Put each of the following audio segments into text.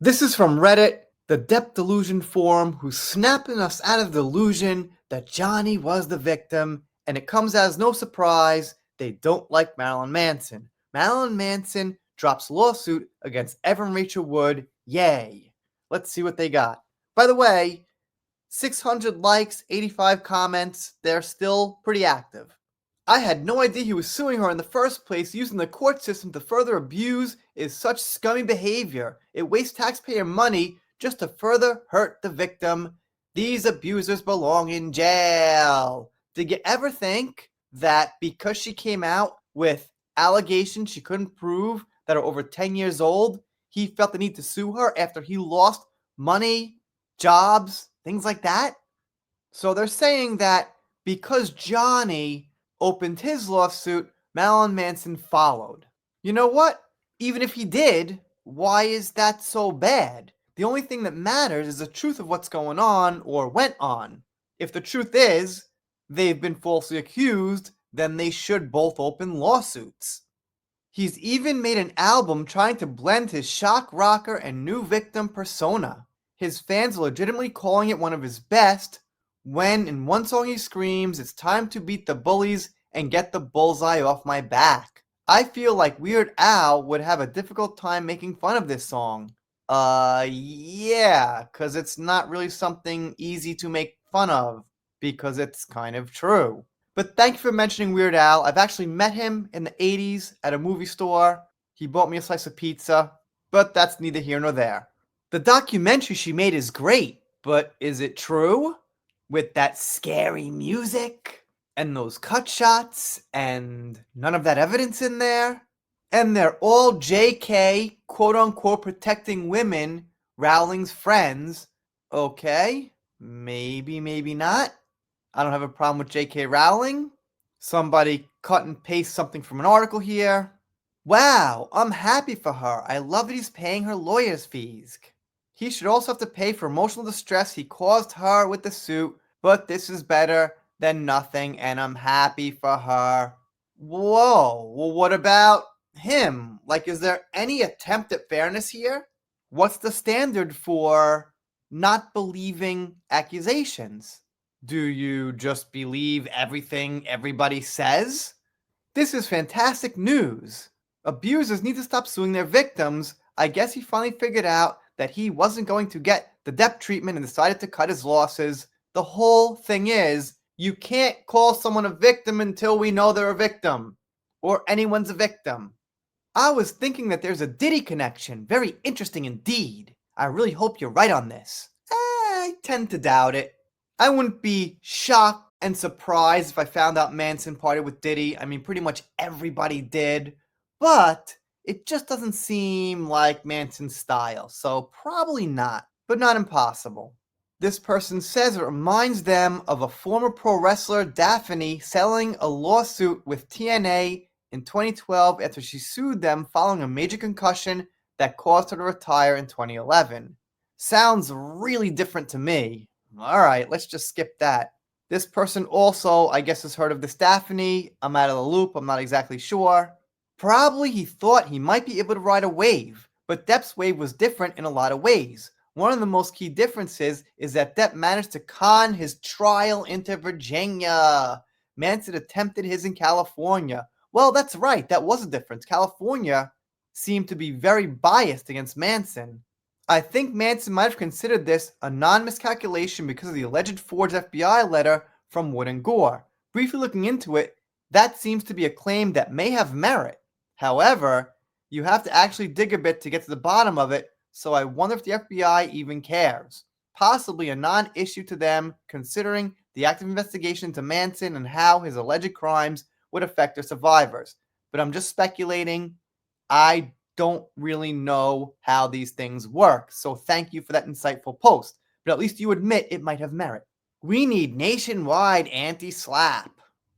This is from Reddit, the Depp Delusion Forum, who's snapping us out of the delusion that Johnny was the victim, and it comes as no surprise they don't like Marilyn Manson. Marilyn Manson drops lawsuit against Evan Rachel Wood. Yay. Let's see what they got. By the way, 600 likes, 85 comments, they're still pretty active. I had no idea he was suing her in the first place. Using the court system to further abuse is such scummy behavior. It wastes taxpayer money just to further hurt the victim. These abusers belong in jail. Did you ever think that because she came out with allegations she couldn't prove that are over 10 years old, he felt the need to sue her after he lost money, jobs, things like that? So they're saying that because Johnny opened his lawsuit, Marilyn Manson followed. You know what? Even if he did, why is that so bad? The only thing that matters is the truth of what's going on or went on. If the truth is they've been falsely accused, then they should both open lawsuits. He's even made an album trying to blend his shock rocker and new victim persona. His fans are legitimately calling it one of his best, when in one song he screams, "It's time to beat the bullies and get the bullseye off my back." I feel like Weird Al would have a difficult time making fun of this song. Yeah, because it's not really something easy to make fun of, because it's kind of true. But thank you for mentioning Weird Al. I've actually met him in the 80s at a movie store. He bought me a slice of pizza, but that's neither here nor there. The documentary she made is great, but is it true? With that scary music and those cut shots and none of that evidence in there? And they're all JK, quote unquote, protecting women, Rowling's friends. Okay, maybe, maybe not. I don't have a problem with JK Rowling. Somebody cut and paste something from an article here. Wow, I'm happy for her. I love that he's paying her lawyer's fees. He should also have to pay for emotional distress he caused her with the suit, but this is better than nothing, and I'm happy for her. Whoa, well, what about him? Like, is there any attempt at fairness here? What's the standard for not believing accusations? Do you just believe everything everybody says? This is fantastic news. Abusers need to stop suing their victims. I guess he finally figured out that he wasn't going to get the Depp treatment and decided to cut his losses. The whole thing is, you can't call someone a victim until we know they're a victim, or anyone's a victim. I was thinking that there's a Diddy connection. Very interesting indeed. I really hope you're right on this. I tend to doubt it. I wouldn't be shocked and surprised if I found out Manson partied with Diddy. I mean, pretty much everybody did. But it just doesn't seem like Manson's style, so probably not, but not impossible. This person says it reminds them of a former pro wrestler, Daphne, settling a lawsuit with TNA in 2012 after she sued them following a major concussion that caused her to retire in 2011. Sounds really different to me. Alright, let's just skip that. This person also, I guess, has heard of this Daphne. I'm out of the loop, I'm not exactly sure. Probably he thought he might be able to ride a wave, but Depp's wave was different in a lot of ways. One of the most key differences is that Depp managed to con his trial into Virginia. Manson attempted his in California. Well, that's right, that was a difference. California seemed to be very biased against Manson. I think Manson might have considered this a non-miscalculation because of the alleged forged FBI letter from Wood and Gore. Briefly looking into it, that seems to be a claim that may have merit. However, you have to actually dig a bit to get to the bottom of it, so I wonder if the FBI even cares. Possibly a non-issue to them, considering the active investigation into Manson and how his alleged crimes would affect their survivors. But I'm just speculating. I don't really know how these things work, so thank you for that insightful post. But at least you admit it might have merit. We need nationwide anti-slap.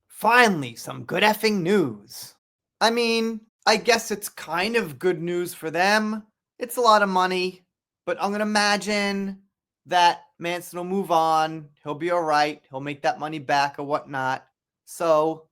Finally, some good effing news. I mean, I guess it's kind of good news for them. It's a lot of money, but I'm going to imagine that Manson will move on. He'll be alright. He'll make that money back or whatnot. So,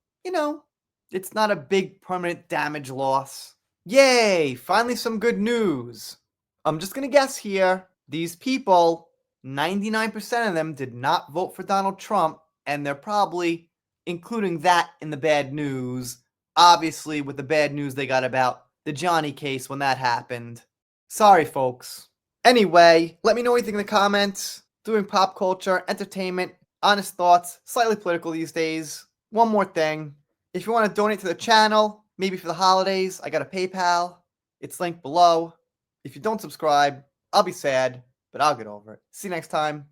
it's not a big permanent damage loss. Yay! Finally some good news. I'm just gonna guess here. These people, 99% of them did not vote for Donald Trump, and they're probably including that in the bad news. Obviously, with the bad news they got about the Johnny case when that happened. Sorry, folks. Anyway, let me know what you think in the comments. Doing pop culture, entertainment, honest thoughts, slightly political these days. One more thing. If you want to donate to the channel, maybe for the holidays, I got a PayPal. It's linked below. If you don't subscribe, I'll be sad, but I'll get over it. See you next time.